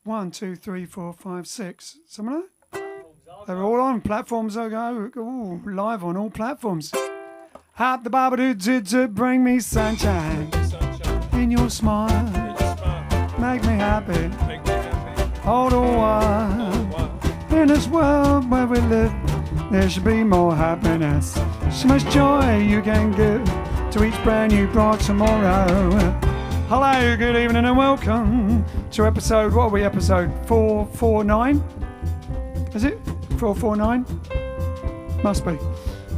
1, 2, 3, 4, 5, 6. Some of that? They're all on platforms. Ooh, live on all platforms. Hop the Bible to bring me sunshine in your smile. Make me happy all the while. In this world where we live, there should be more happiness. So much joy you can give to each brand new bright tomorrow. Hello, good evening and welcome to episode, what are we, episode 449? Is it? 449? Must be.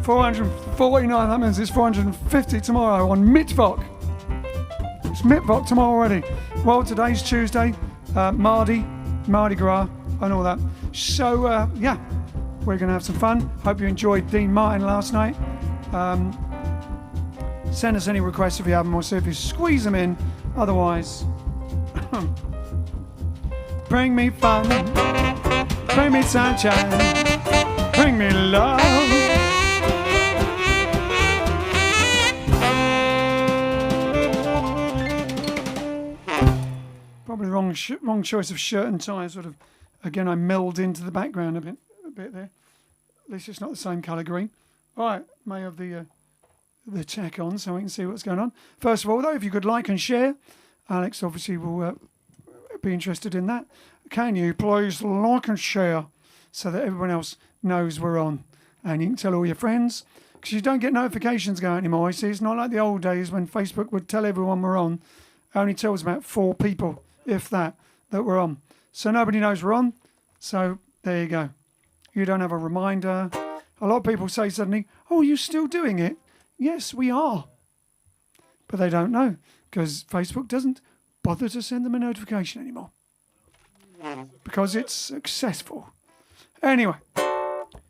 449, that means it's 450 tomorrow on Mittwoch. It's Mittwoch tomorrow already. Well, today's Tuesday, Mardi Gras and all that. So, yeah, we're going to have some fun. Hope you enjoyed Dean Martin last night. Send us any requests if you have them, or see if you squeeze them in. Otherwise, bring me fun, bring me sunshine, bring me love. Probably wrong choice of shirt and tie. Sort of, again, I meld into the background a bit there. At least it's not the same colour green. All right, may have the tech on so we can see what's going on. First of all, though, if you could like and share, Alex obviously will be interested in that. Can you please like and share so that everyone else knows we're on, and you can tell all your friends, because you don't get notifications going anymore. You see, it's not like the old days when Facebook would tell everyone we're on. It only tells about 4 people, if that we're on. So nobody knows we're on. So there you go. You don't have a reminder. A lot of people say suddenly, "Oh, you're still doing it?" Yes, we are. But they don't know, because Facebook doesn't bother to send them a notification anymore. Because it's successful. Anyway,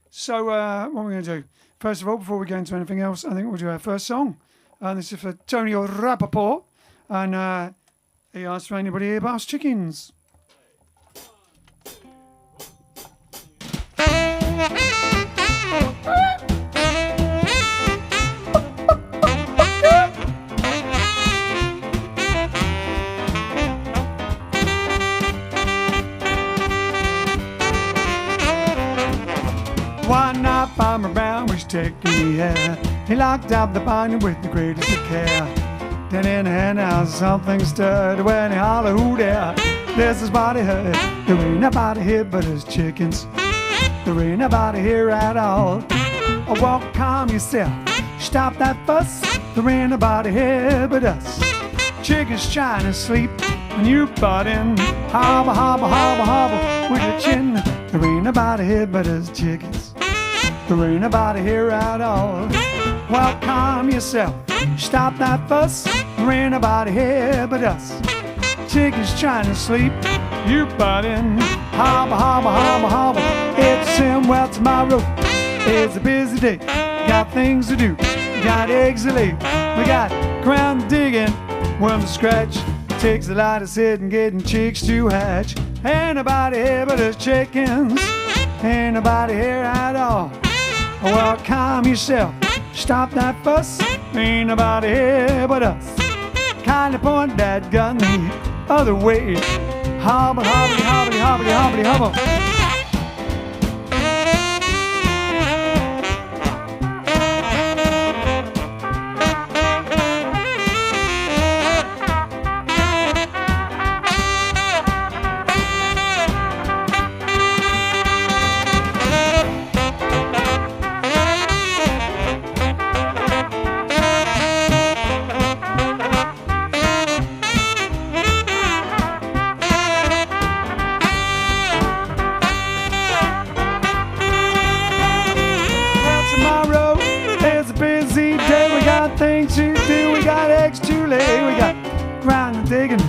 so what are we going to do? First of all, before we go into anything else, I think we'll do our first song. And this is for Tony Rappaport. And he asked for anybody here about chickens. One night Farmer Brown was taking the air. He locked up the barn with the greatest of care. Then in the hen house something stirred when he hollered, "Who there?" This is what he heard. There ain't nobody here but his chickens. There ain't nobody here at all. Oh, walk calm yourself, stop that fuss. There ain't nobody here but us. Chickens trying to sleep when you butt in. Hobble, hobble, hobble, hobble with your chin. There ain't nobody here but his chickens. There ain't nobody here at all. Well, calm yourself, stop that fuss. There ain't nobody here but us. Chickens trying to sleep, you butt in. Hobble, hobble, hobble, hobble. It's him, well, tomorrow is a busy day. Got things to do, got eggs to lay. We got ground digging, worm to scratch. Takes a lot of sitting, getting chicks to hatch. Ain't nobody here but us chickens. Ain't nobody here at all. Well, calm yourself, stop that fuss. Ain't nobody here but us. Kinda point that gun the other way. Hobble, hobbly, hobbly, hobbly, hobbly, hobble. Things to do, we got eggs to lay, we got ground and digging,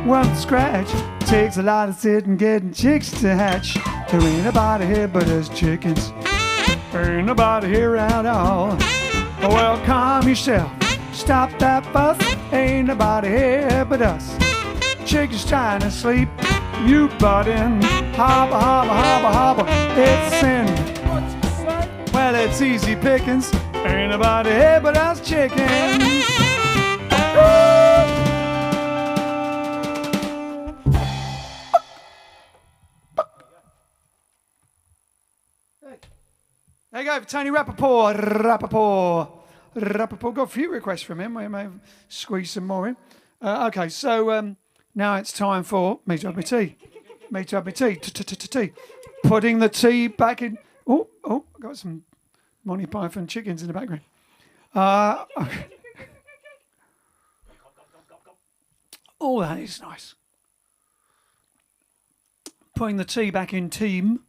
worm to scratch. Takes a lot of sitting, getting chicks to hatch. There ain't nobody here but us chickens. There ain't nobody here at all. Well, calm yourself, stop that fuss. Ain't nobody here but us. Chickens trying to sleep, you butt in. Hobble, hobble, hobble, hobble, it's sin. Well, it's easy pickings. Ain't nobody here but us chickens. go for Tony Rappaport. Got a few requests from him. We may have squeezed some more in. Okay, so now it's time for me to have my tea. Tea. Putting the tea back in. Oh, got some Monty Python chickens in the background. Okay. Oh, that is nice. Putting the tea back in team.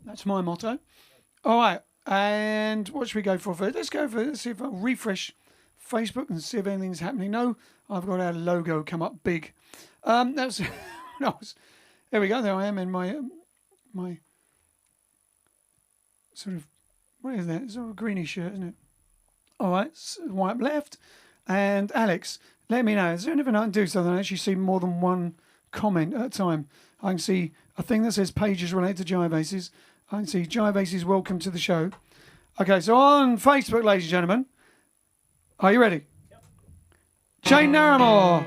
That's my motto. All right, and what should we go for first? Let's see if I'll refresh Facebook and see if anything's happening. No, I've got our logo come up big. That's there we go. There I am in my my sort of, what is that? It's sort of a greenish shirt, isn't it? All right, wipe left. And Alex, let me know. Is there anything I can do so that I actually see more than one comment at a time? I can see a thing that says pages related to Jive Aces. I can see Jive Aces, welcome to the show. Okay, so on Facebook, ladies and gentlemen, are you ready? Yep. Jane Naramore,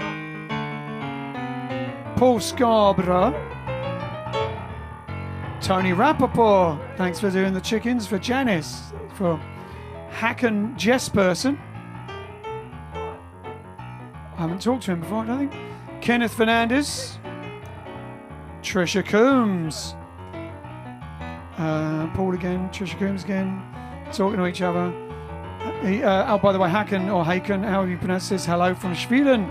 Paul Scarborough, Tony Rappaport, thanks for doing the chickens, for Janice, for Hacken Jesperson. I haven't talked to him before, I don't think. Kenneth Fernandez, Trisha Coombs, Paul again, Trisha Coombs again, talking to each other. By the way, Hacken, however you pronounce this, hello from Sweden.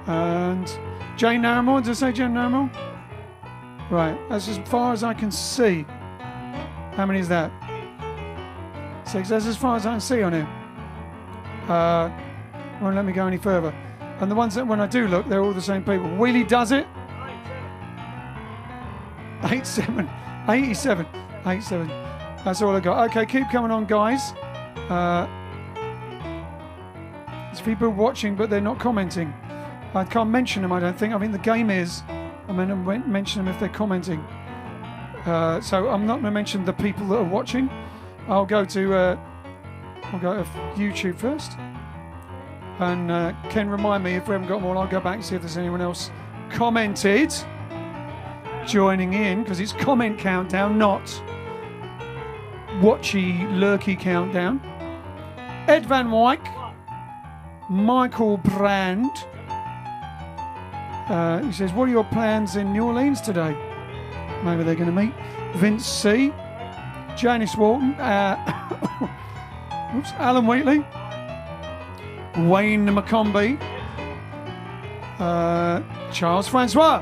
And Jane Naramore, did I say Jane Naramore? Right, that's as far as I can see. How many is that? 6, that's as far as I can see on here. Won't let me go any further. And the ones that when I do look, they're all the same people. Wheelie does it. 87. That's all I got. Okay, keep coming on, guys. There's people watching, but they're not commenting. I can't mention them, I don't think. I mean, the game is. I'm going to mention them if they're commenting. So I'm not going to mention the people that are watching. I'll go to YouTube first. And Ken, remind me if we haven't got more. I'll go back and see if there's anyone else commented joining in, because it's comment countdown, not watchy lurky countdown. Ed Van Wyk, Michael Brand. He says, what are your plans in New Orleans today? Maybe they're going to meet. Vince C, Janice Walton, Alan Wheatley, Wayne McCombie, Charles Francois,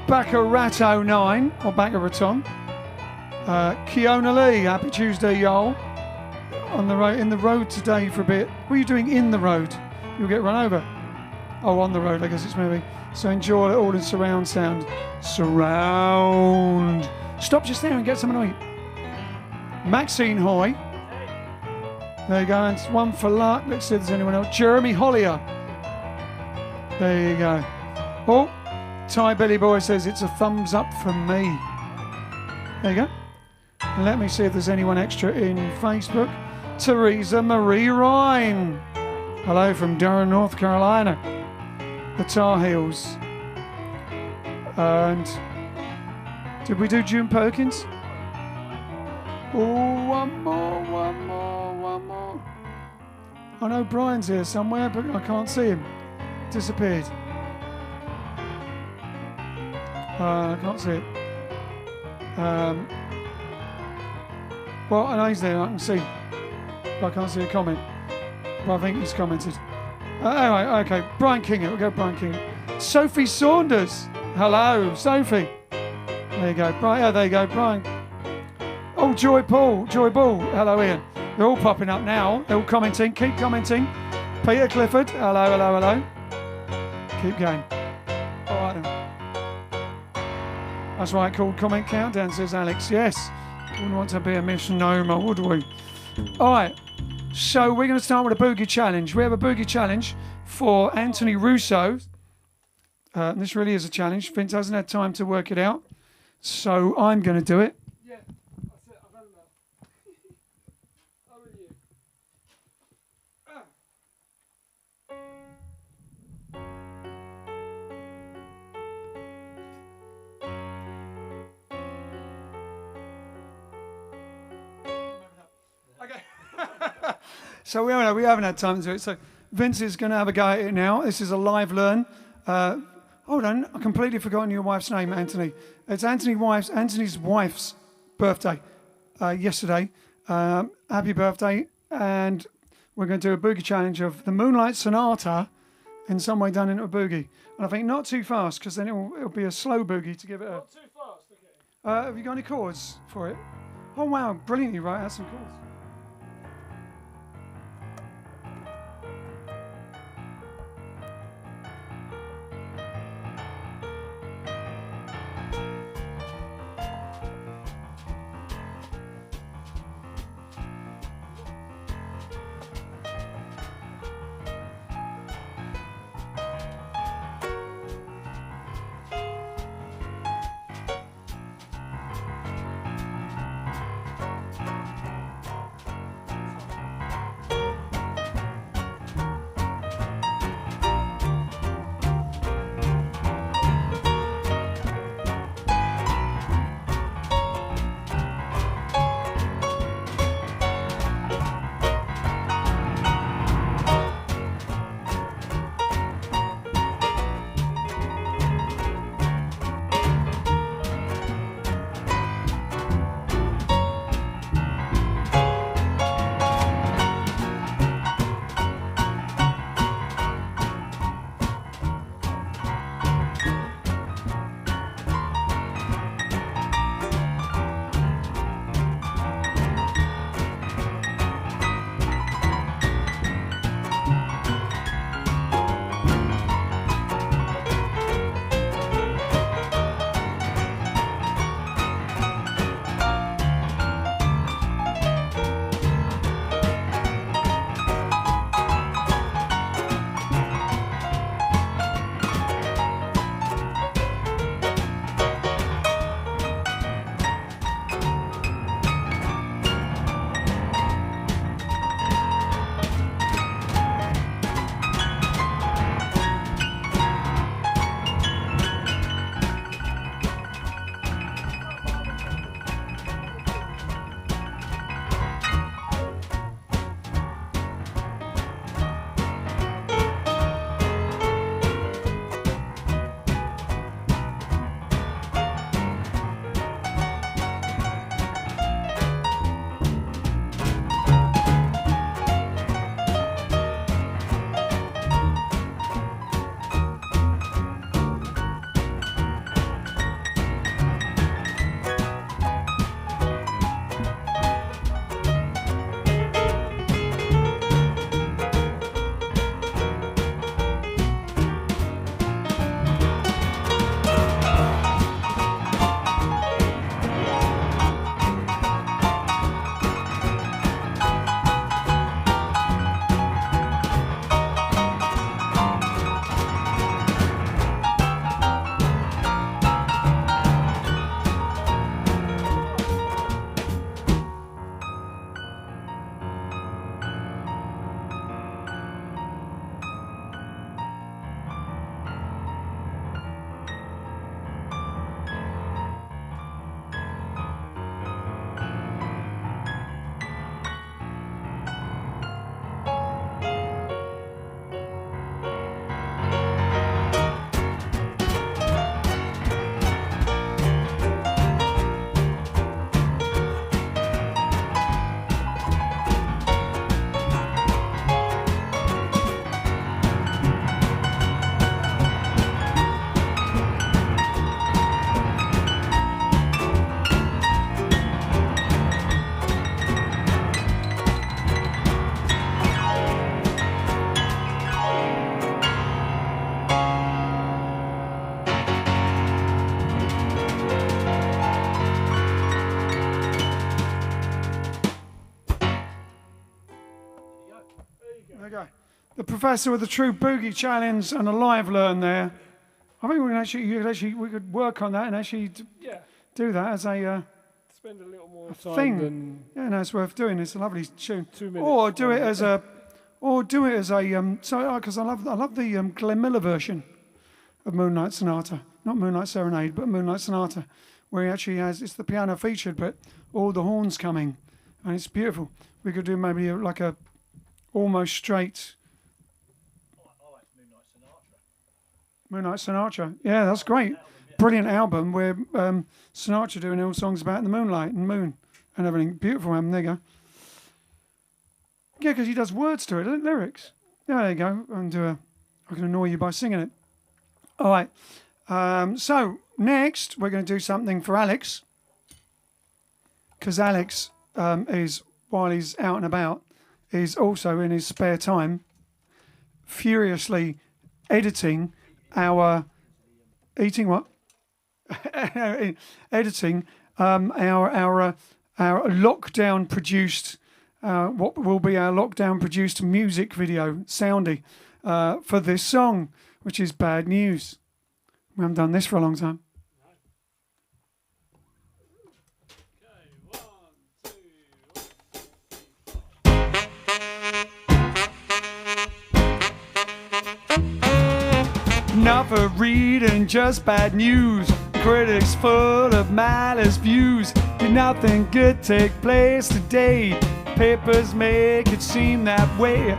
Baccarat 09 or Baccaraton, Kiona Lee, happy Tuesday, y'all. On the road, in the road today for a bit. What are you doing in the road? You'll get run over. Oh, on the road, I guess it's maybe. So enjoy it all in surround sound. Surround. Stop just there and get something to eat. Maxine Hoy. There you go. And one for luck. Let's see if there's anyone else. Jeremy Hollier. There you go. Oh, Ty Billy Boy says it's a thumbs up from me. There you go. And let me see if there's anyone extra in Facebook. Teresa Marie Ryan. Hello from Durham, North Carolina. The Tar Heels. And did we do June Perkins? Oh, one more. I know Brian's here somewhere, but I can't see him. Disappeared. I can't see it. Well, I know he's there, I can see. But I can't see a comment. But I think he's commented. Anyway, okay. Brian King, we'll go Brian King. Sophie Saunders. Hello, Sophie. There you go. Brian, there you go, Brian. Oh, Joy Ball. Hello, Ian. They're all popping up now. They're all commenting. Keep commenting. Peter Clifford. Hello. Keep going. All right, then. That's right, called Comment Countdown, says Alex. Yes. Wouldn't want to be a misnomer, would we? All right. So we're going to start with a boogie challenge. We have a boogie challenge for Anthony Russo. This really is a challenge. Vince hasn't had time to work it out. So I'm going to do it. Yeah, that's it. I've had enough. Over to you. So we haven't had time to do it. So Vince is going to have a go at it now. This is a live learn. Hold on, I completely forgotten your wife's name, Anthony. It's Anthony's wife's birthday yesterday. Happy birthday. And we're going to do a boogie challenge of the Moonlight Sonata in some way done into a boogie. And I think not too fast, because then it'll be a slow boogie to give it a... Not too fast, okay. have you got any chords for it? Oh, wow, brilliant, you right, that's some chords. There you go. The professor with the true boogie challenge and a live learn there. I think we could work on that and actually do that as a spend a little more time thing. than Yeah, no, it's worth doing. It's a lovely tune. 2 minutes. Or do it as a, because I love the Glenn Miller version of Moonlight Sonata, not Moonlight Serenade, but Moonlight Sonata, where he actually has, it's the piano featured, but all the horns coming, and it's beautiful. We could do maybe like a almost straight. I like Moonlight Sonata. Moonlight Sonata. Yeah, that's great. Brilliant album where Sinatra doing all songs about the moonlight and moon and everything. Beautiful album. There you go. Yeah, because he does words to it, lyrics. Yeah, there you go. And I can annoy you by singing it. All right. So next we're going to do something for Alex, because Alex is, while he's out and about, is also in his spare time furiously editing our editing our lockdown produced what will be our lockdown produced music video soundy for this song, which is Bad News. We haven't done this for a long time. Enough of reading just bad news. Critics full of malice views. Did nothing good take place today? Papers make it seem that way.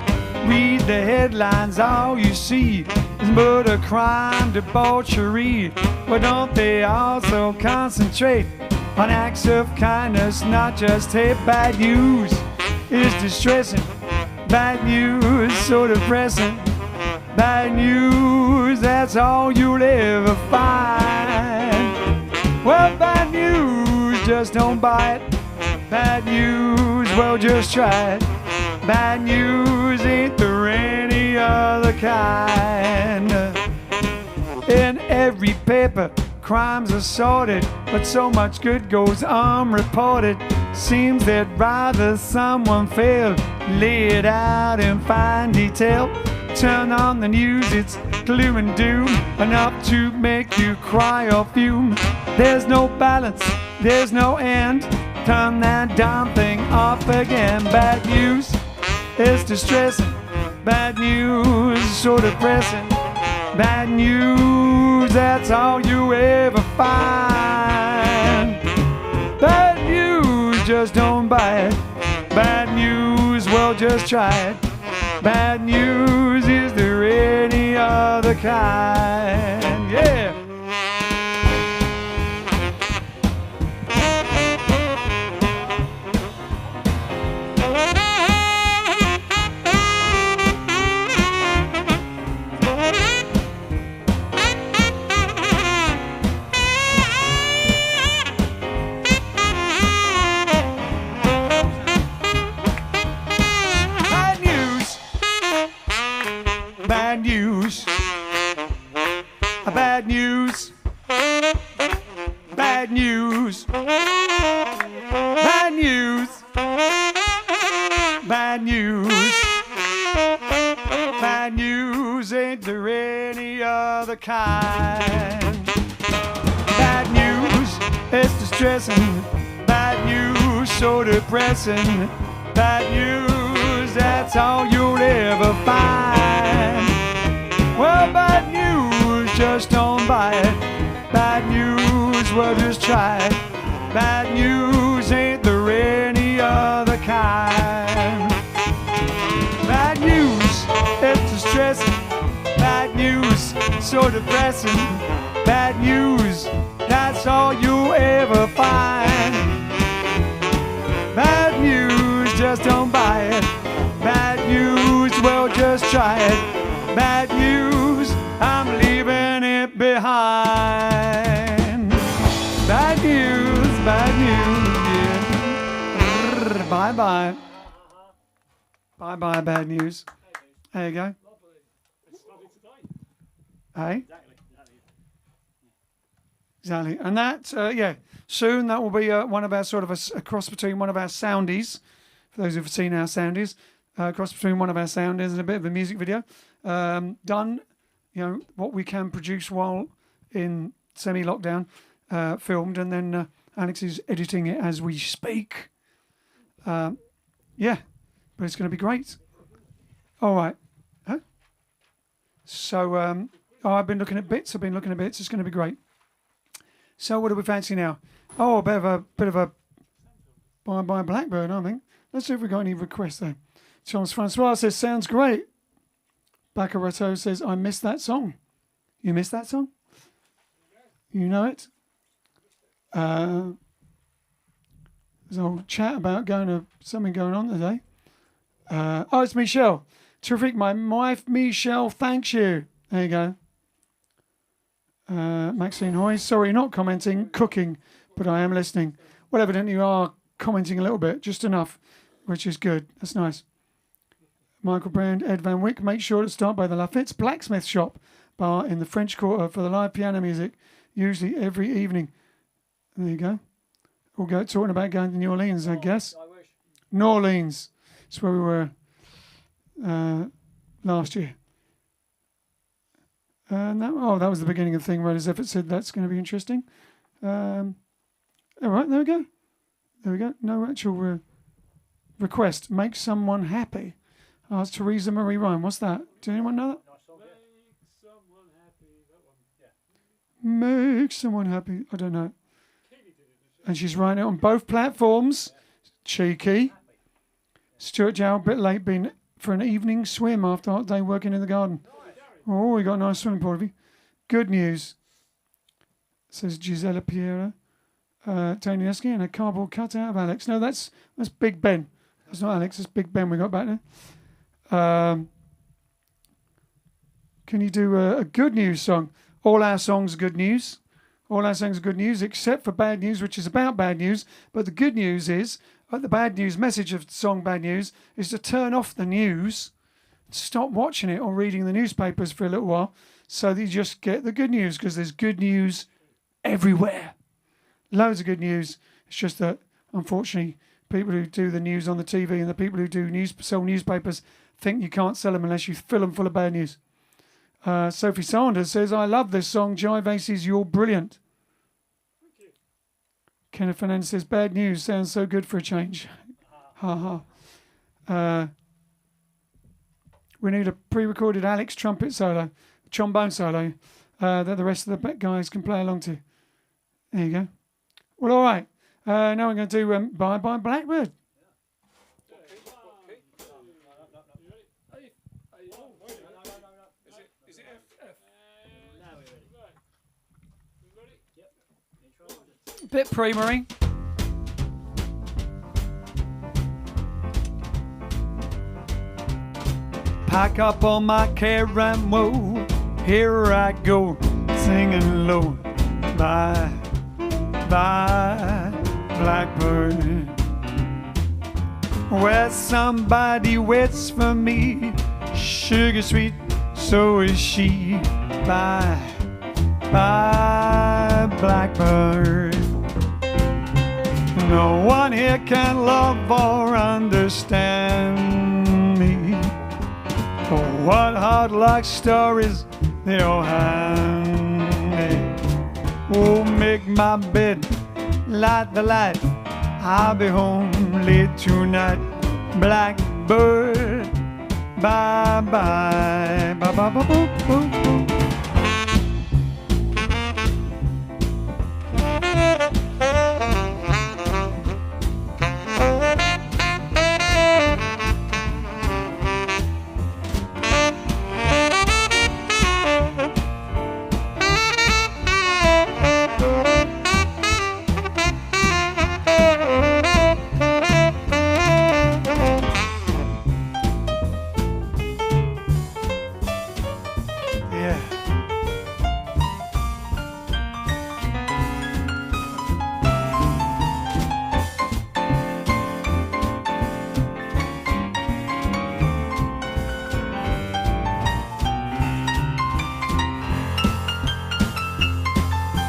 Read the headlines, all you see is murder, crime, debauchery. Why don't they also concentrate on acts of kindness, not just hate? Bad news is distressing. Bad news so depressing. Bad news, that's all you'll ever find. Well, bad news, just don't buy it. Bad news, well, just try it. Bad news, ain't there any other kind? In every paper, crimes are sorted, but so much good goes unreported. Seems that rather someone failed, lay it out in fine detail. Turn on the news, it's gloom and doom, enough to make you cry or fume. There's no balance, there's no end. Turn that damn thing off again. Bad news is distressing. Bad news so depressing. Bad news, that's all you ever find. Bad news, just don't buy it. Bad news, well, just try it. Bad news, is there any other kind? Yeah. Bad news. Bad news. Bad news. Bad news. Bad news. Bad news, ain't there any other kind? Bad news, it's distressing. Bad news, so depressing. Bad news, that's all you'll ever find. Well, bad news, just don't buy it. Bad news, well, just try it. Bad news, ain't there any other kind? Bad news, it's distressing. Bad news, so depressing. Bad news, that's all you ever find. Bad news, just don't buy it. Bad news, well, just try it. Bad news, I'm leaving it behind. Bad news, yeah. Bye-bye. Bye-bye, bad news. There you go. Hey? Exactly. And that, yeah, soon that will be one of our sort of a cross between one of our soundies, for those who've seen our soundies, cross between one of our soundies and a bit of a music video. Done, you know, what we can produce while in semi-lockdown, filmed, and then Alex is editing it as we speak. Yeah, but it's going to be great. All right. Huh? So, I've been looking at bits. It's going to be great. So, what do we fancy now? Oh, a bit of a by Blackbird, I think. Let's see if we've got any requests there. Charles Francois says, sounds great. Baccaratto says, I missed that song. You missed that song? You know it? There's a whole chat about something going on today. Oh, it's Michelle. Terrific. My wife, Michelle, thanks you. There you go. Maxine Hoy, sorry, not commenting, cooking, but I am listening. Well, evidently you are commenting a little bit, just enough, which is good. That's nice. Michael Brand, Ed Van Wyck, make sure to start by the Lafitte's Blacksmith Shop bar in the French Quarter for the live piano music, usually every evening. There you go. We'll go talking about going to New Orleans, I guess. I wish. New Orleans. That's where we were last year. That was the beginning of the thing, right? As if it said that's going to be interesting. All right, there we go. There we go. No actual request. Make someone happy. Oh, it's Theresa Marie Ryan. What's that? Does anyone know that? Make someone happy. That one. Yeah. Make someone happy. I don't know. And she's writing it on both platforms. Cheeky. Stuart Jow, a bit late, been for an evening swim after a hot day working in the garden. Oh, we got a nice swimming pool of you. Good news, says Gisela Piera. Tony Esky and a cardboard cutout of Alex. No, that's Big Ben. That's not Alex, that's Big Ben we got back there. Can you do a good news song? All our songs are good news. All our songs are good news, except for bad news, which is about bad news. But the good news is, the bad news message of the song Bad News is to turn off the news, stop watching it or reading the newspapers for a little while so that you just get the good news, because there's good news everywhere. Loads of good news. It's just that, unfortunately, people who do the news on the TV and the people who sell newspapers think you can't sell them unless you fill them full of bad news. Sophie Sanders says, I love this song, Jive Aces, you're brilliant. Kenneth Fernandez says, bad news sounds so good for a change. Ha ha. We need a pre-recorded Alex trombone solo that the rest of the guys can play along to. There you go. Well, all right. Now we're going to do Bye Bye Blackbird. Is it F? Now we're ready. You ready? Yep. Bit pre-Marie. Pack up all my caramel, here I go, singing low. Bye, bye, Blackbird. Where somebody waits for me, sugar sweet, so is she. Bye, bye, Blackbird. No one here can love or understand me. Oh, what hard luck stories they all hand me. Oh, make my bed, light the light, I'll be home late tonight. Blackbird, bye bye, bye bye bye bye bye.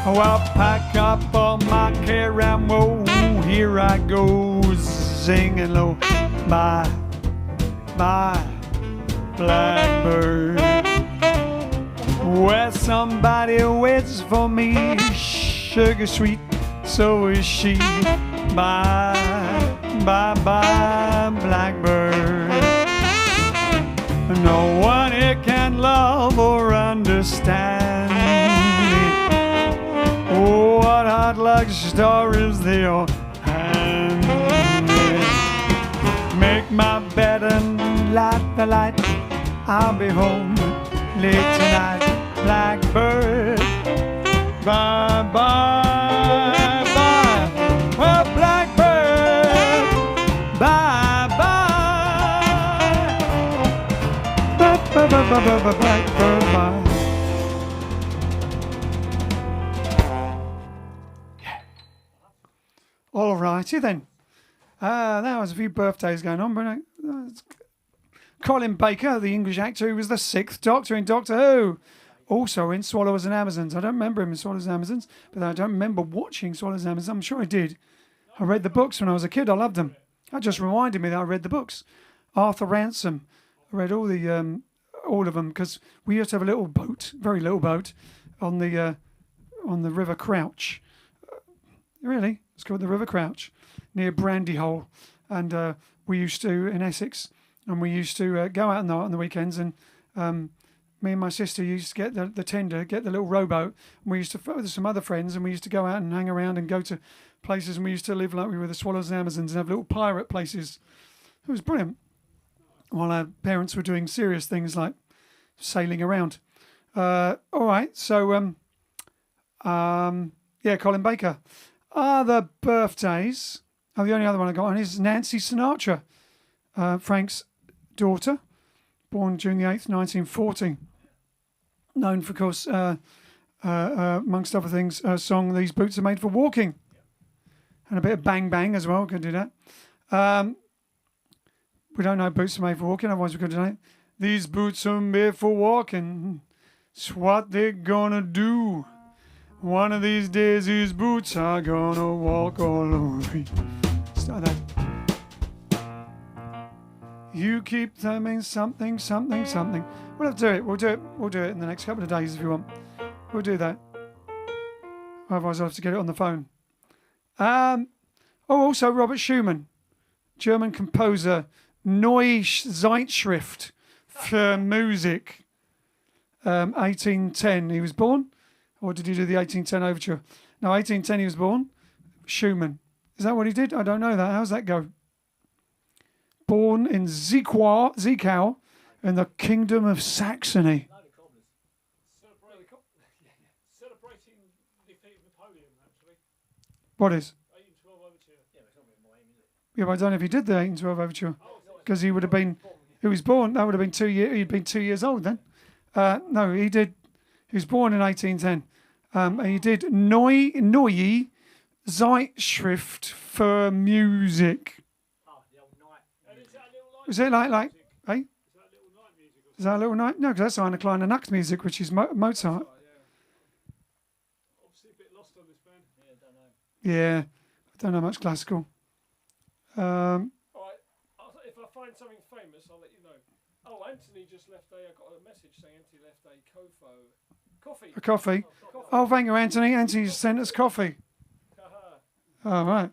Oh, I'll pack up all my caramel, here I go, singing low. Bye, bye, Blackbird. Where somebody waits for me, sugar sweet, so is she. Bye, bye, bye, Blackbird. No one here can love or understand me. Oh, what hard luck stories they all hand me. Make my bed and the light. I'll be home late tonight. Blackbird, bye bye bye. Well, Blackbird, bye bye. Blackbird, bye. All righty then. There was a few birthdays going on, but Colin Baker, the English actor who was the 6th Doctor in Doctor Who, also in Swallows and Amazons. I don't remember him in Swallows and Amazons, but I don't remember watching Swallows and Amazons. I'm sure I did. I read the books when I was a kid. I loved them. That just reminded me that I read the books. Arthur Ransom. I read all of them because we used to have a little boat, very little boat, on the River Crouch. Really, it's called the River Crouch, near Brandyhole, and we used to in Essex, and we used to go out on the weekends, and me and my sister used to get the tender, get the little rowboat, and we used to with some other friends, and we used to go out and hang around and go to places, and we used to live like we were the Swallows and Amazons and have little pirate places. It was brilliant. While our parents were doing serious things like sailing around. All right, so yeah, Colin Baker. Other birthdays. Oh, the only other one I got on is Nancy Sinatra, Frank's daughter, born June the 8th, 1940. Known for, of course, amongst other things, her song "These Boots Are Made for Walking," and a bit of Bang Bang as well. Could do that. We don't know boots are made for walking, otherwise we could do that. These boots are made for walking. It's what they're gonna do. One of these days, these boots are gonna walk all over me. Start that. You keep telling something, something, something. We'll have to do it. We'll do it in the next couple of days if you want. We'll do that. Otherwise, I'll have to get it on the phone. Also Robert Schumann, German composer, Neue Zeitschrift für Musik. 1810 he was born. Or did he do the 1810 overture? No, 1810 he was born. Schumann. Is that what he did? I don't know that. How's that go? Born in Zwickau in the Kingdom of Saxony. Celebrating defeat of Napoleon, actually. What is? 1812 overture. Yeah, but I don't know if he did the 1812 overture. Because he would have been... He was born... That would have been 2 years... He'd been 2 years old then. No, he did... He was born in 1810. He did Neue Zeitschrift für Musik. Is it like, eh? Is that a little night? No, because that's Eine kleine Nachtmusik, which is Mozart. Obviously a bit lost on this band. Yeah, don't know. Yeah, I don't know much classical. All right, if I find something famous, I'll let you know. Oh, Anthony just left I got a message saying Anthony left a coffee. A coffee? Oh, thank you, Anthony. Anthony sent us coffee. All right.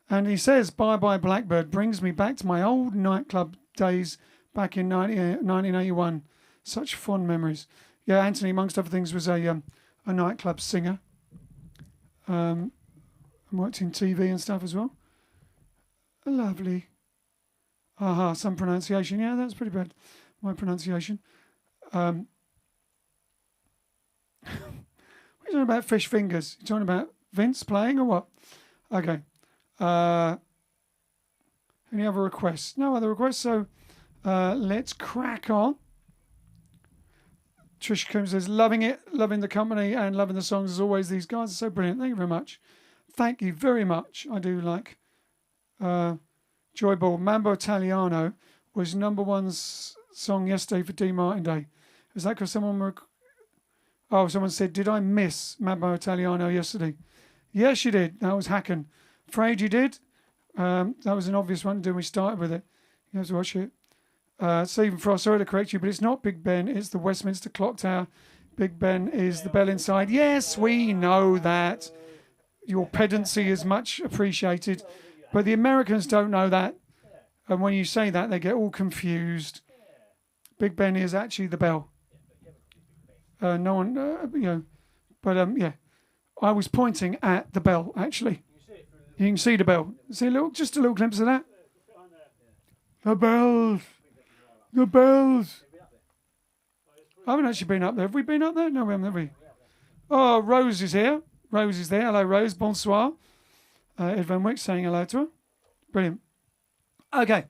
And he says, "Bye-bye Blackbird brings me back to my old nightclub days back in 1981. Such fond memories." Yeah, Anthony, amongst other things, was a nightclub singer. And worked in TV and stuff as well. Lovely. Some pronunciation. Yeah, that's pretty bad. My pronunciation. We're talking about fish fingers. You talking about Vince playing or what? Okay. Any other requests? No other requests. So let's crack on. Trish Coombs says, "Loving it, loving the company and loving the songs as always. These guys are so brilliant. Thank you very much." Thank you very much. I do like Joy Ball. Mambo Italiano was number one song yesterday for D. Martin Day. Is that because someone someone said, "Did I miss Mambo Italiano yesterday?" Yes, you did. That was hacking. Afraid you did. That was an obvious one to do. We started with it. You have to watch it. Stephen Frost, sorry to correct you, but it's not Big Ben. It's the Westminster Clock Tower. Big Ben is the bell inside. Yes, we know that. Your pedancy is much appreciated. But the Americans don't know that. And when you say that, they get all confused. Big Ben is actually the bell. No one, But, yeah. I was pointing at the bell, actually. You can see the bell. See just a little glimpse of that? The bell. The bells. I haven't actually been up there. Have we been up there? No, we haven't, have we? Oh, Rose is here. Rose is there. Hello, Rose. Bonsoir. Ed Van Wyck saying hello to her. Brilliant. Okay.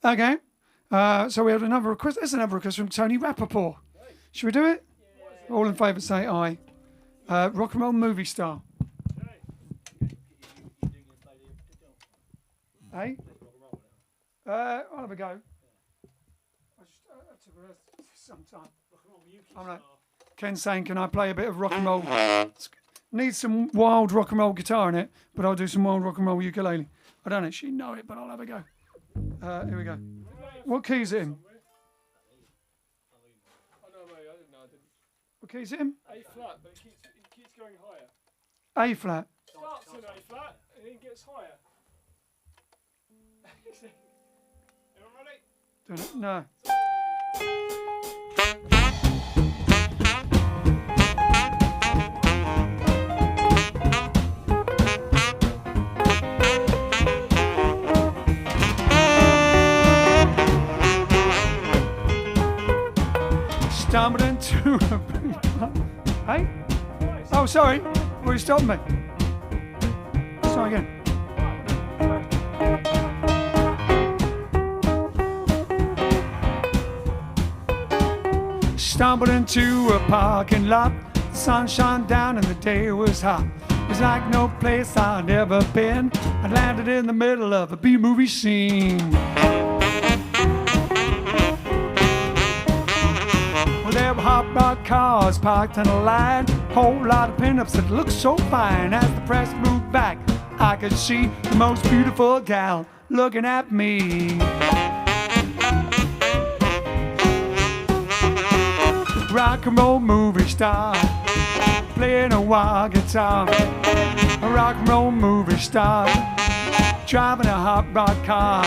So we have another request. There's another request from Tony Rappaport. Should we do it? Yeah. All in favour say aye. Rock and roll movie star. Hey? I'll have a go. I took a rest some time. I'm like, Ken's saying, can I play a bit of rock and roll? Needs some wild rock and roll guitar in it, but I'll do some wild rock and roll ukulele. I don't actually know it, but I'll have a go. Here we go. What key is it in? What key is it in? A flat, but it keeps going higher. A flat. Starts in A flat and then gets higher. You ready? No. Stumbled into a... Hey? Oh, sorry. Will you stop me? Sorry again. Stumbled into a parking lot. The sun shone down and the day was hot. It was like no place I'd ever been. I landed in the middle of a B-movie scene. Well, there were hot rod cars parked in a line. Whole lot of pinups that looked so fine. As the press moved back, I could see the most beautiful gal looking at me. Rock and roll movie star, playing a wild guitar. A rock and roll movie star, driving a hot rod car.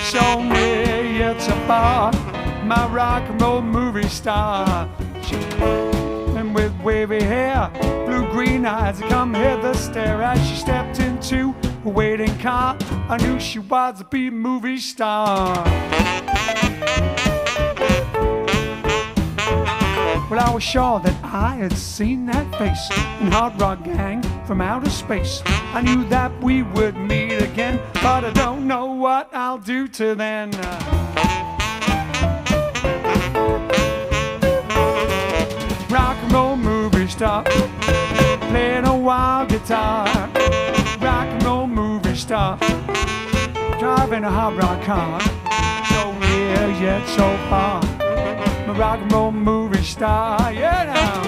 So near yet so far, my rock and roll movie star. And with wavy hair, blue-green eyes, I come here to stare as she stepped into a waiting car. I knew she was a B-movie star. Well, I was sure that I had seen that face in Hard Rock Gang from outer space. I knew that we would meet again, but I don't know what I'll do till then. Rock and roll movie star, playing a wild guitar. Rock and roll movie star, driving a hot rod car. So near yet so far, a rock and roll movie star, yeah now.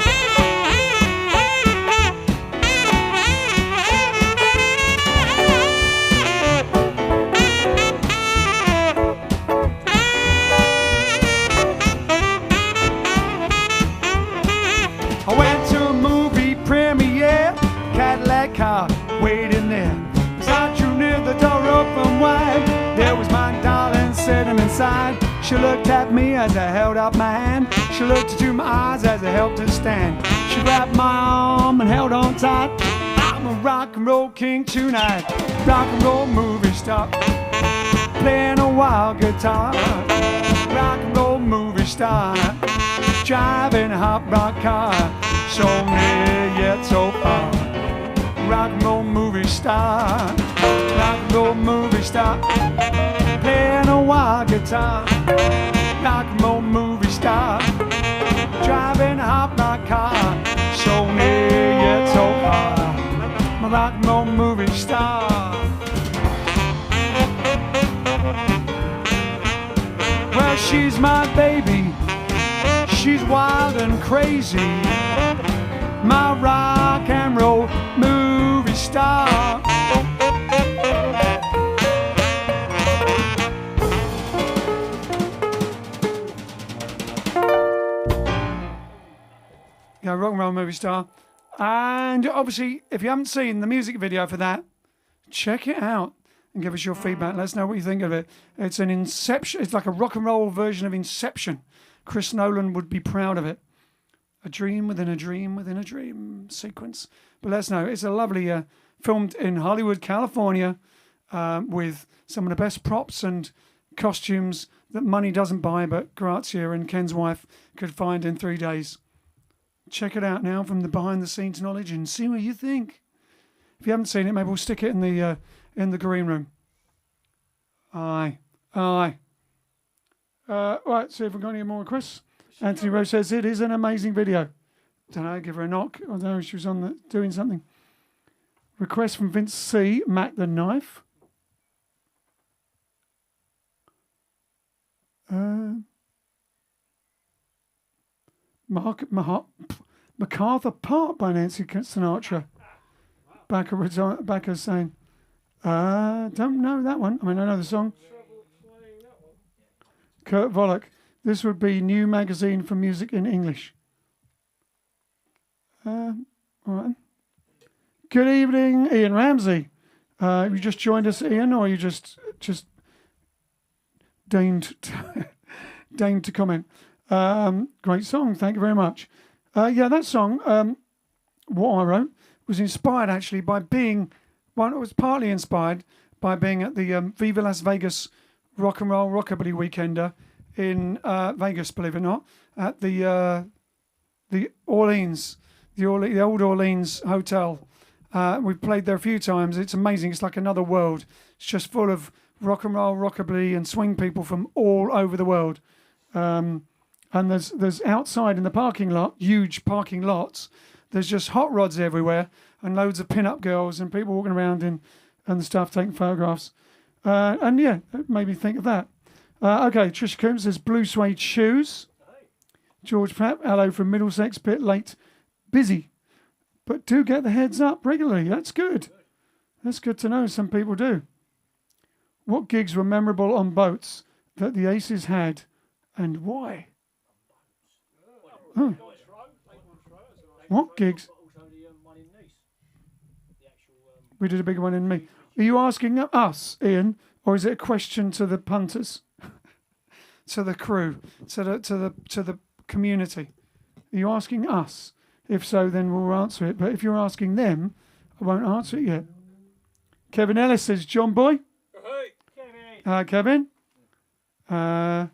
I went to a movie premiere, Cadillac car waiting there. As I drew near, the door open wide. There was my darling sitting inside. She looked at me as I held out my hand. She looked into my eyes as I helped her stand. She grabbed my arm and held on tight. I'm a rock and roll king tonight. Rock and roll movie star, playing a wild guitar. Rock and roll movie star, driving a hot rod car. So near yet so far, rock and roll movie star. Rock and roll movie star, playing a wild guitar. Rock and roll movie star, driving a hot rod car. So near yet so far, my rock and roll movie star. Well, she's my baby, she's wild and crazy. My rock and roll movie star. Yeah, rock and roll movie star. And obviously, if you haven't seen the music video for that, check it out and give us your feedback. Let us know what you think of it. It's an Inception. It's like a rock and roll version of Inception. Chris Nolan would be proud of it. A dream within a dream within a dream sequence. But let us know. It's a lovely filmed in Hollywood, California, with some of the best props and costumes that money doesn't buy, but Grazia and Ken's wife could find in 3 days. Check it out now from the behind-the-scenes knowledge and see what you think. If you haven't seen it, maybe we'll stick it in the green room. Aye. Right, see if we've got any more requests. Anthony Rose says it is an amazing video. Don't know, give her a knock. I don't know if she was doing something. Request from Vince C. Mac the Knife. MacArthur Park by Nancy Sinatra. Backer saying, don't know that one. I mean, I know the song. Kurt Volek. This would be new magazine for music in English. All right. Good evening, Ian Ramsey. You just joined us, Ian, or you just deigned to comment. Great song, thank you very much. Yeah, that song, what I wrote, was inspired actually by being, well, it was partly inspired by being at the Viva Las Vegas Rock and Roll Rockabilly Weekender in Vegas, believe it or not, at the Orleans, the old Orleans Hotel. We've played there a few times. It's amazing. It's like another world. It's just full of rock and roll, rockabilly, and swing people from all over the world. And there's outside in the parking lot, huge parking lots. There's just hot rods everywhere and loads of pin-up girls and people walking around and stuff taking photographs. And yeah, it made me think of that. Okay, Trisha Coombs says blue suede shoes. George Pratt, hello from Middlesex, bit late, busy, but do get the heads up regularly. That's good. That's good to know. Some people do. What gigs were memorable on boats that the Aces had, and why? Oh. What gigs? We did a big one in me. Are you asking us, Ian, or is it a question to the punters, to the crew, to the community? Are you asking us? If so, then we'll answer it. But if you're asking them, I won't answer it yet. Kevin Ellis says, John Boy. Hi, Kevin. Tricia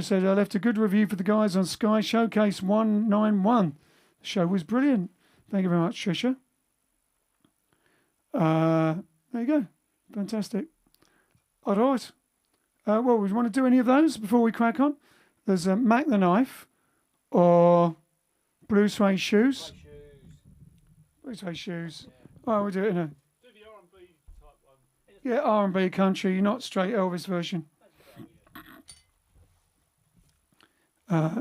said, I left a good review for the guys on Sky Showcase 191. The show was brilliant. Thank you very much, Tricia. There you go. Fantastic. All right. Well, we want to do any of those before we crack on? There's Mac the Knife or Blue Suede Shoes. Blue Suede Shoes. Yeah. Oh, we'll do it in a... Do the R&B type one. Yeah, R&B country, not straight Elvis version.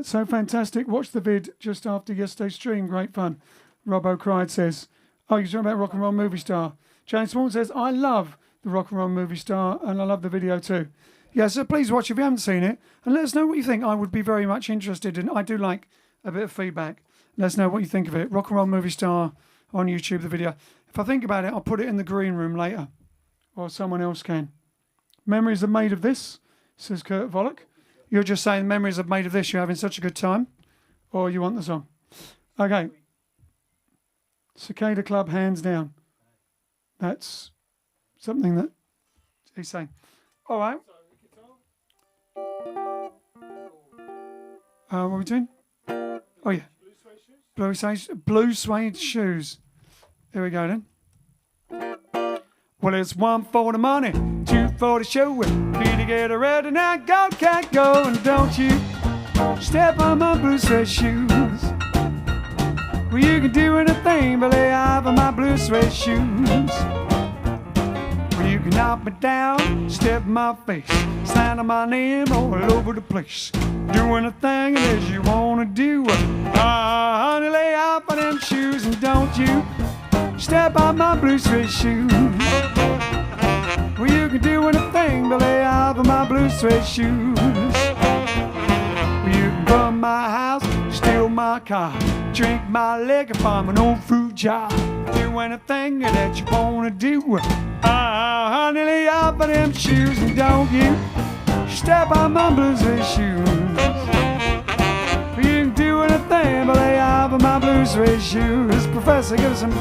So fantastic. Watch the vid just after yesterday's stream. Great fun. Robbo Cried says, oh, you're talking about Rock and Roll Movie Star. James Swan says, I love the Rock and Roll Movie Star and I love the video too. Yeah, so please watch if you haven't seen it and let us know what you think. I would be very much interested in, I do like a bit of feedback. Let us know what you think of it. Rock and Roll Movie Star on YouTube, the video. If I think about it, I'll put it in the green room later. Or someone else can. Memories are made of this, says Kurt Volek. You're just saying memories are made of this. You're having such a good time. Or you want the song. Okay. Cicada Club, hands down. That's something that he's saying. All right. What are we doing? Oh, yeah. Blue suede shoes. Here we go then. Well, it's 1 for the money, 2 for the show. 3 to get ready now. Go, can't go, and don't you step on my blue suede shoes. Well, you can do anything but lay off of my blue suede shoes. Well, you can knock me down, step in my face, sign my name all over the place. Do anything that you wanna do. Honey, lay off of them shoes and don't you step on my blue suede shoes. Well, you can do anything but lay off of my blue suede shoes. Well, you can burn my house, steal my car, drink my liquor from an old fruit jar. Do anything that you wanna do. Honey, lay off of them shoes and don't you step on my blue suede shoes. Well, you can do anything but lay off of my blue suede shoes. Professor, give us some...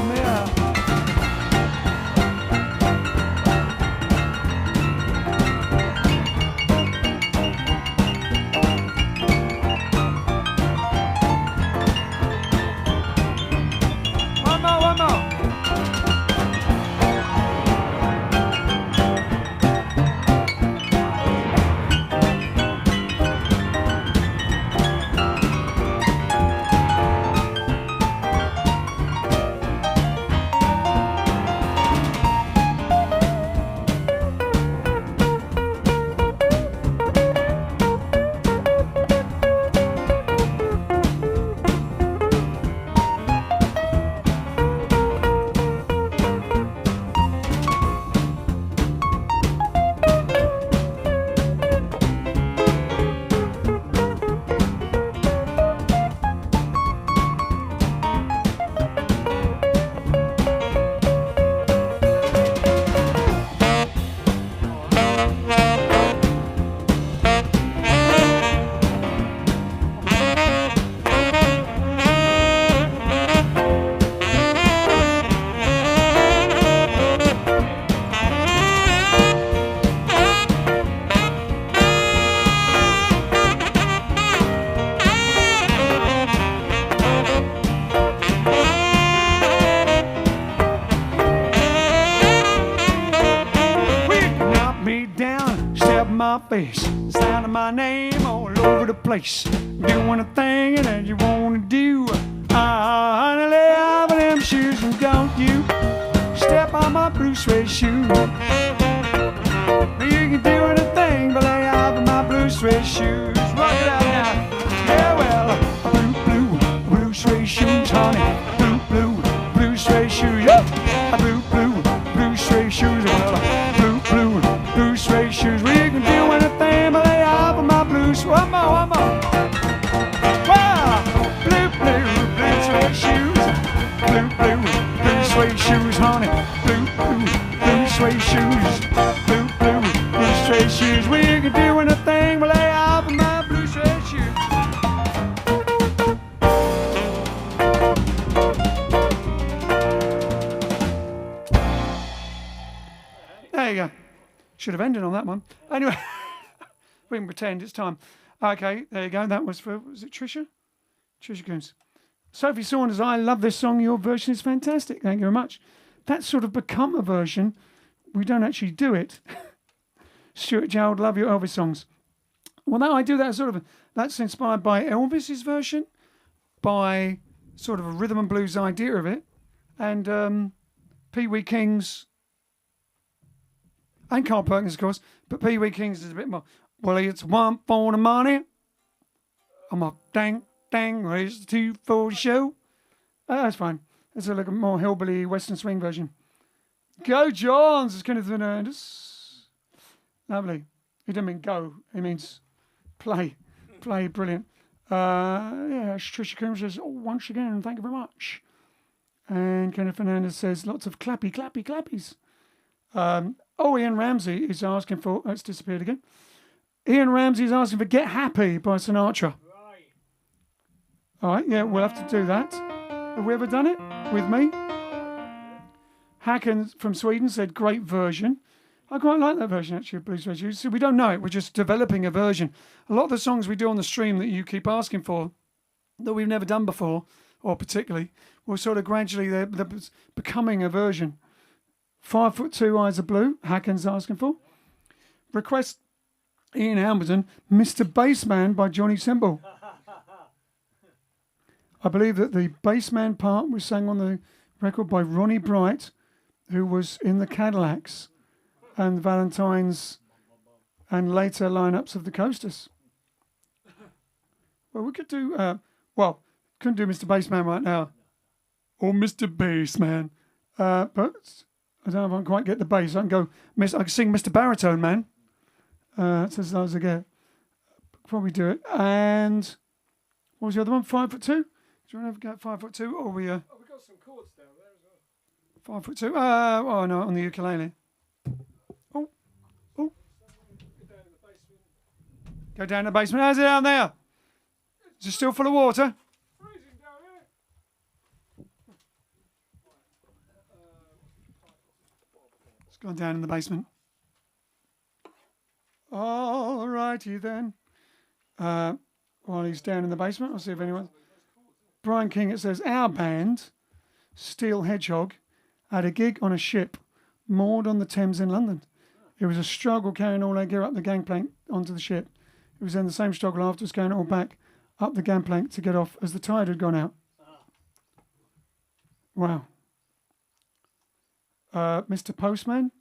My face, sound of my name all over the place. Doing a thing that you wanna do. Honey, lay off of them shoes and don't you step on my blue suede shoe. You can do anything but lay off of my blue suede shoes. Rock it out now. Yeah, well, blue suede shoes, honey. Blue suede shoes. Yeah, blue suede shoes. Well, blue suede shoes. We can do anything but lay off of my blue suede. One more. Wow, blue suede shoes. Blue suede shoes, honey. Blue suede shoes. Blue suede shoes. We can do anything but lay off of my blue suede shoes. There you go. Should have ended on that one. Anyway, we can pretend it's time. Okay, there you go. That was for, was it Trisha? Trisha Coons. Sophie Saunders, I love this song. Your version is fantastic. Thank you very much. That's sort of become a version. We don't actually do it. Stuart Gerald, love your Elvis songs. Well, now I do that sort of, that's inspired by Elvis's version, by sort of a rhythm and blues idea of it, and Pee Wee King's, and Carl Perkins, of course, but Pee Wee King's is a bit more, well, it's one for the money, I'm a dang, it's two for the show. That's fine. It's a little more hillbilly Western swing version. Go Johns, it's Kenneth Fernandez. Lovely. He didn't mean go, he means play. Play, brilliant. Yeah, Trisha Coombs says, oh, once again, thank you very much. And Kenneth Fernandez says, lots of clappies. Ian Ramsey is asking for, it's disappeared again. Ian Ramsey is asking for Get Happy by Sinatra. Right. All right, yeah, we'll have to do that. Have we ever done it with me? Hacken from Sweden said, great version. I quite like that version, actually, of Blues Radio. So we don't know it, we're just developing a version. A lot of the songs we do on the stream that you keep asking for, that we've never done before, or particularly, we're sort of gradually, they're becoming a version. 5'2" Eyes of Blue, Hacken's asking for. Request Ian Hamilton, Mr. Bassman by Johnny Simple. I believe that the bassman part was sang on the record by Ronnie Bright, who was in the Cadillacs and Valentine's and later lineups of the Coasters. Well, we could do, couldn't do Mr. Bassman right now. Or Mr. Bassman. But I don't know if I can quite get the bass. I can sing Mr. Baritone Man. That's as low as I get. Probably do it. And what was the other one? 5'2"? Do you want to go 5'2"? Or we? Oh, we've got some chords down there as well. 5'2". Oh no, on the ukulele. Oh. Go down the basement. How's it down there? Is it still full of water? Freezing down here. It's gone down in the basement. All righty then. While he's down in the basement, I'll see if anyone. Brian King, it says, our band, Steel Hedgehog, had a gig on a ship moored on the Thames in London. It was a struggle carrying all our gear up the gangplank onto the ship. It was then the same struggle afterwards going all back up the gangplank to get off as the tide had gone out. Wow. Mr. Postman?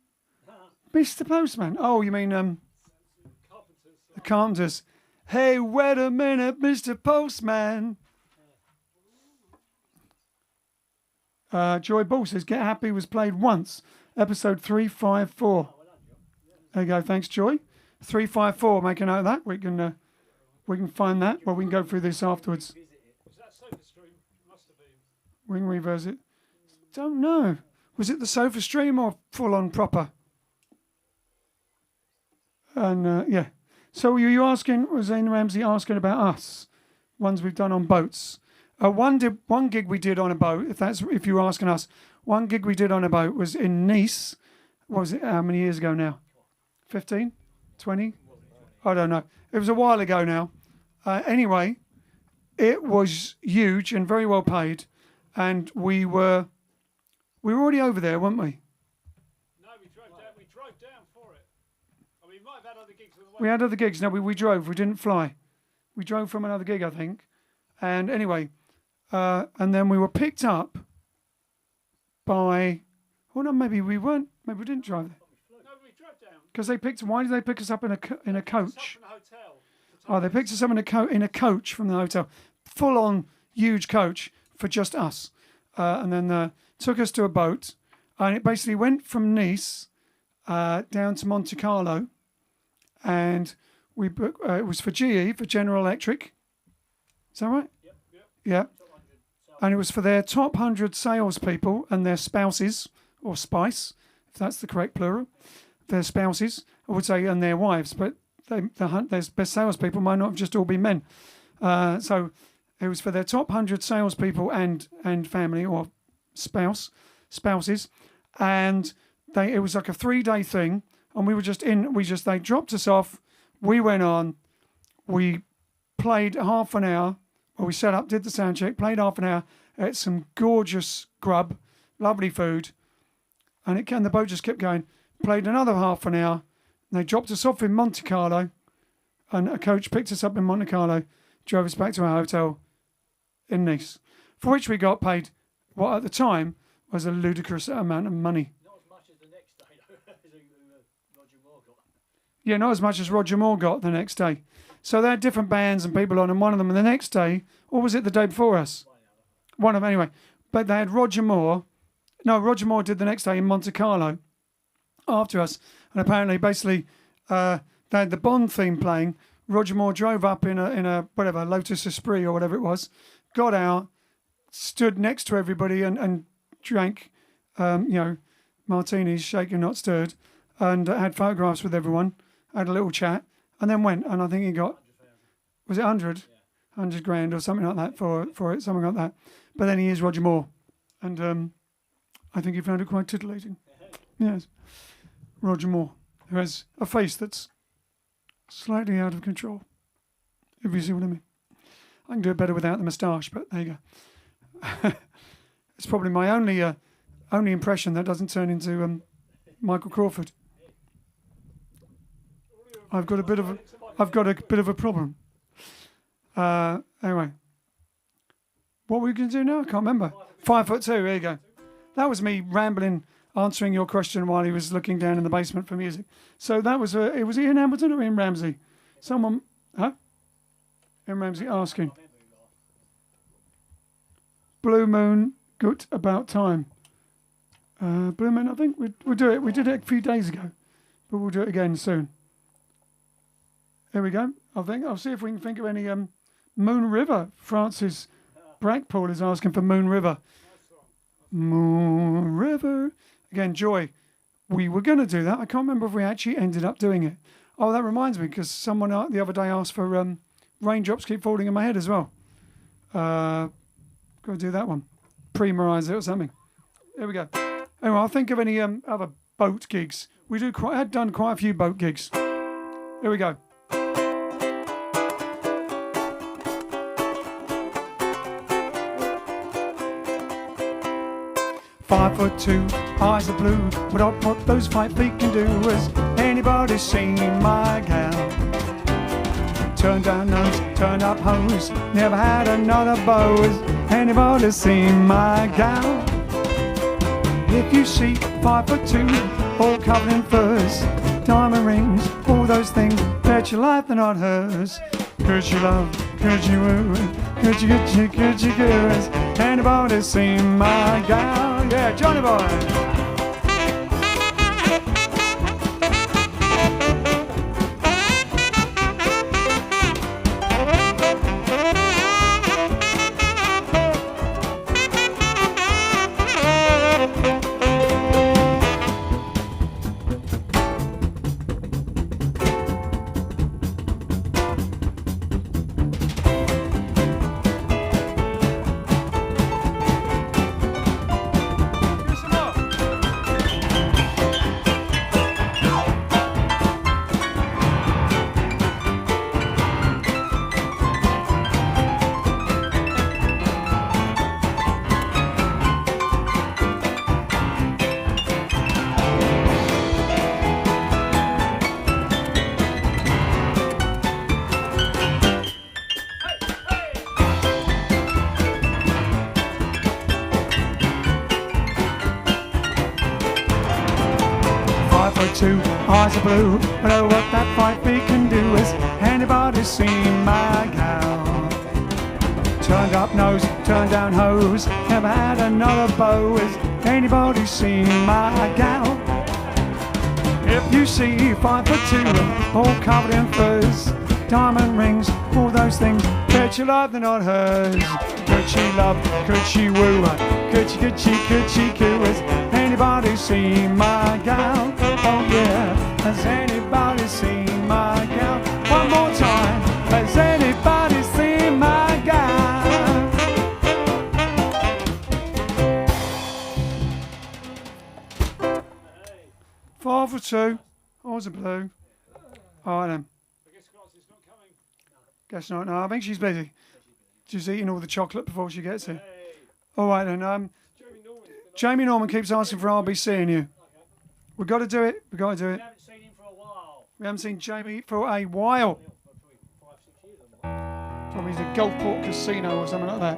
Mr. Postman. Oh, you mean the Carpenters. Hey, wait a minute, Mr. Postman. Joy Ball says, Get Happy was played once. Episode 354. There you go. Thanks, Joy. 354. Make a note of that. We can find that. Well, we can go through this afterwards. Was that SofaStream? Must have been. We can reverse it. Don't know. Was it the SofaStream or full on proper? And yeah. So were you asking? Was Ian Ramsey asking about us? Ones we've done on boats. One gig we did on a boat. If you were asking us, one gig we did on a boat was in Nice. What was it? How many years ago now? 15? 20? I don't know. It was a while ago now. Anyway, it was huge and very well paid, and we were already over there, weren't we? No, we drove down for it. I mean, we might have had other gigs on the way. We had other gigs. No, we drove. We didn't fly. We drove from another gig, I think. And anyway, and then we were picked up by. Oh no, maybe we weren't. Maybe we didn't drive there. No, we drove down. Because why did they pick us up in a coach? From the hotel. Oh, they picked us up in a coach from the hotel, full on huge coach for just us, and then took us to a boat, and it basically went from Nice down to Monte Carlo, and we booked. It was for GE, for General Electric. Is that right? Yep. Yeah. And it was for their top 100 salespeople and their spouses, or spice, if that's the correct plural. Their spouses, I would say, and their wives, but their best salespeople might not have just all been men. So it was for their top 100 salespeople and family or spouses, and it was like a 3-day thing, and we were just in. They dropped us off. We went on. We played half an hour. Well, we set up, did the sound check, played half an hour, ate some gorgeous grub, lovely food, and the boat just kept going. Played another half an hour. And they dropped us off in Monte Carlo, and a coach picked us up in Monte Carlo, drove us back to our hotel in Nice, for which we got paid what at the time was a ludicrous amount of money. Not as much as the next day, though, Roger Moore got. Yeah, not as much as Roger Moore got the next day. So they had different bands and people on, and one of them, and the next day, or was it the day before us? One of them, anyway. But they had Roger Moore. No, Roger Moore did the next day in Monte Carlo after us. And apparently, basically, they had the Bond theme playing. Roger Moore drove up in a whatever, Lotus Esprit or whatever it was, got out, stood next to everybody and drank, martinis, shaken, not stirred, and had photographs with everyone, had a little chat, and then went. And I think he got, was it 100? 100 grand or something like that for it, something like that. But then he is Roger Moore. And I think he found it quite titillating. Yes. Roger Moore, who has a face that's slightly out of control, if you see what I mean. I can do it better without the moustache, but there you go. It's probably my only impression that doesn't turn into Michael Crawford. I've got a bit of a problem. Anyway, what were we going to do now? I can't remember. 5'2". There you go. That was me rambling, answering your question while he was looking down in the basement for music. So that was it was Ian Hamilton or Ian Ramsey? Someone, huh? Ian Ramsey asking. Blue Moon, good about time. Blue Moon, I think we'll do it. We did it a few days ago, but we'll do it again soon. Here we go. I'll see if we can think of any Moon River. Francis Brackpool is asking for Moon River. Moon River. Again, Joy. We were going to do that. I can't remember if we actually ended up doing it. Oh, that reminds me, because someone the other day asked for Raindrops Keep Falling in My Head as well. Got to do that one. Pre-memorise it or something. There we go. Anyway, I'll think of any other boat gigs. Had done quite a few boat gigs. Here we go. 5'2", eyes are blue. What those 5 feet can do is anybody seen my gal? Turn down nose, turn up hose, never had another beau. Is anybody seen my gal? If you see 5'2", all covered in furs, diamond rings, all those things, bet your life they're not hers. Could you love, could you woo, could you do? Is anybody seen my gal? Yeah, Johnny Boy. two, eyes are blue. But oh, what that 5 feet can do is anybody seen my gal? Turned up nose, turned down hose, never had another beau. Is anybody seen my gal? If you see 5'2", all covered in furs, diamond rings, all those things, could she love, they're not hers. Could she love, could she woo, could she coo? Has anybody seen my gal? Oh yeah, has anybody seen my gal? One more time, has anybody seen my gal? 4 for 2, always a blue. Alright then. I guess Francis not coming. Guess not, no, I think she's busy. She's eating all the chocolate before she gets here. Hey. Alright then, Jamie Norman. Jamie Norman keeps asking for I'll be seeing you. We've got to do it, we've got to do We it. haven't seen him for a while. We haven't seen Jamie for a while. Probably 5-6 years or more. Probably the Gulfport Casino or something like that.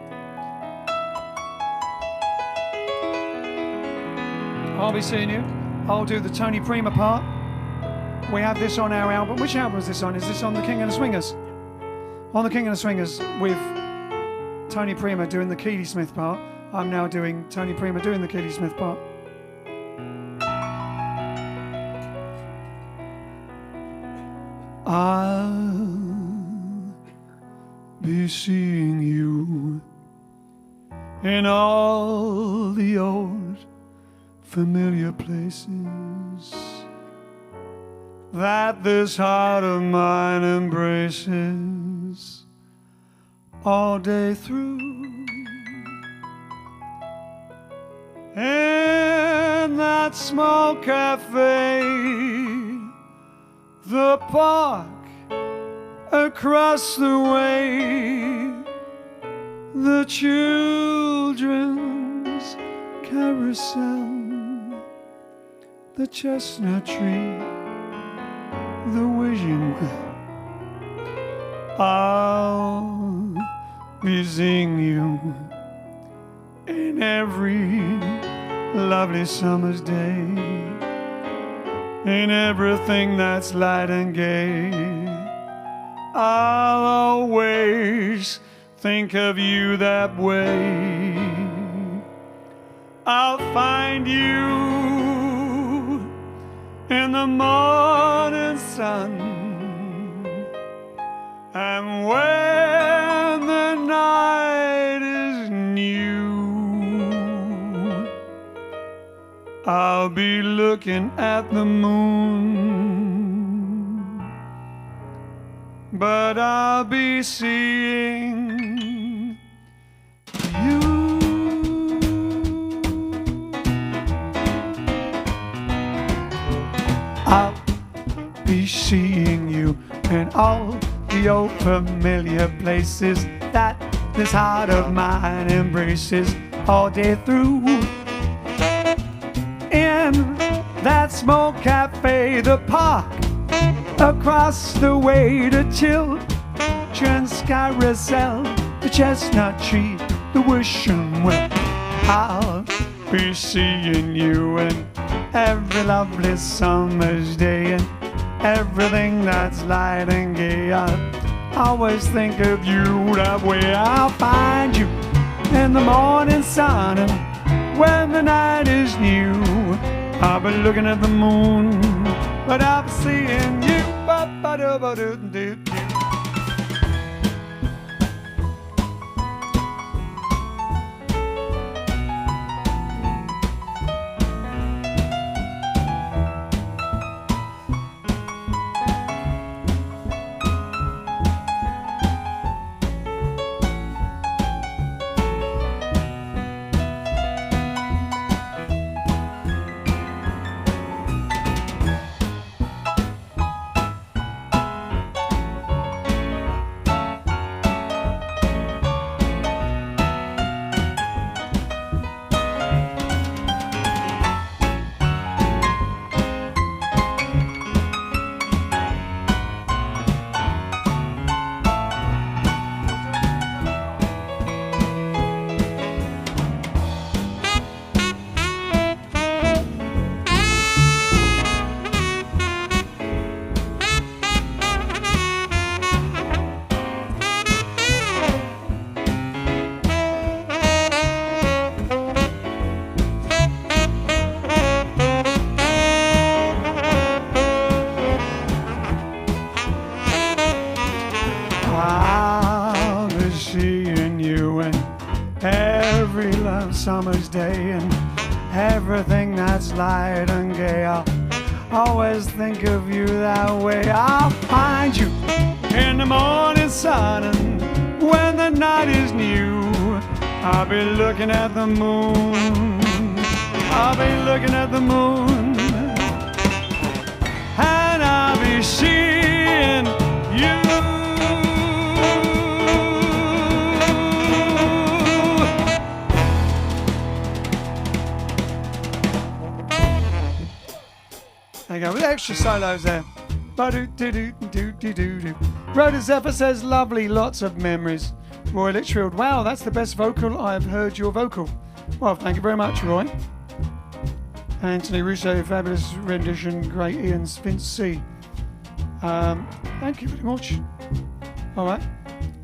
I'll be seeing you. I'll do the Tony Prima part. We have this on our album. Which album is this on? Is this on The King and the Swingers? On The King and the Swingers with Tony Prima doing the Keely Smith part. I'm now doing Tony Prima doing the Keely Smith part. I'll be seeing you in all the old familiar places that this heart of mine embraces all day through. In that small cafe, the park across the way, the children's carousel, the chestnut tree, the wishing well. I'll be seeing you in every lovely summer's day, in everything that's light and gay. I'll always think of you that way. I'll find you in the morning sun, and when the night is new, I'll be looking at the moon, but I'll be seeing you. I'll be seeing you in all the old familiar places that this heart of mine embraces all day through. In that small cafe, the park across the way, the children's carousel, the chestnut tree, the wishing well. I'll be seeing you in every lovely summer's day, and everything that's light and gay. I always think of you that way. I'll find you in the morning sun, and when the night is new, I'll be looking at the moon, but I'll be seeing you. Ba-ba-do-ba-do-do-do. summer's day and everything that's light and gay. I'll always think of you that way. I'll find you in the morning sun, and when the night is new, I'll be looking at the moon. I'll be looking at the moon, and I'll be seeing you. There you go, with extra solos there. Rhoda Zephyr says, lovely, lots of memories. Roy Litchfield, wow, that's the best vocal I've heard your vocal. Well, thank you very much, Roy. Anthony Russo, fabulous rendition, great. Ian Vince C. Thank you very much. All right.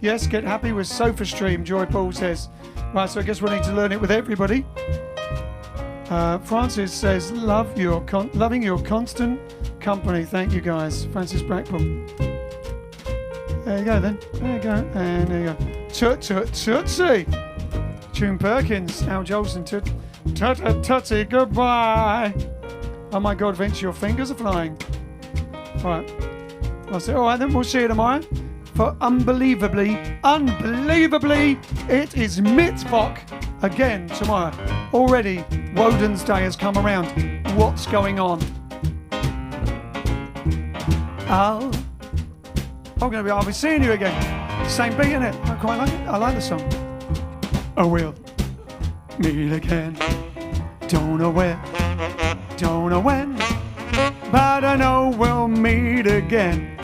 Yes, get happy with SofaStream, Joy Paul says. Right, so I guess we'll need to learn it with everybody. Francis says, loving your constant company. Thank you, guys. Francis Blackburn. There you go, then. There you go. And there you go. Tootsie. June Perkins. Al Jolson. Tootsie, goodbye. Oh, my God, Vince, your fingers are flying. All right. I'll say, all right, then. We'll see you tomorrow. For unbelievably, it is Mittwoch again tomorrow. Already, Woden's Day has come around. What's going on? I'll be seeing you again. Same beat, innit? I quite like it. I like the song. I will meet again. Don't know where, don't know when, but I know we'll meet again.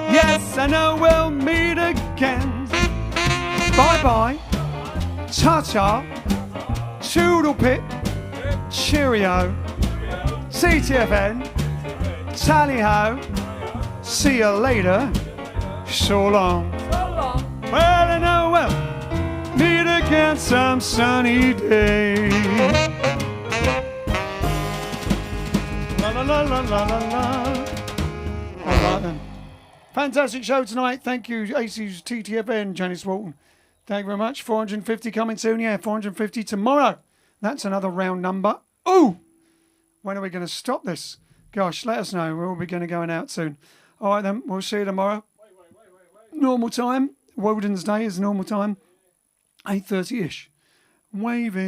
Yes, I know we'll meet again. Bye-bye. Ta-ta. Toodle pip. Cheerio. CTFN. Tally-ho. See you later. So long. Well, I know we'll meet again some sunny day. La la la la la la la. All right then. Fantastic show tonight. Thank you, Aces TTFN, Janice Walton. Thank you very much. 450 coming soon. Yeah, 450 tomorrow. That's another round number. Oh, when are we going to stop this? Gosh, let us know. We'll be going to going out soon. All right then. We'll see you tomorrow. Wait. Normal time. Woden's Day is normal time. 8:30ish. Waving.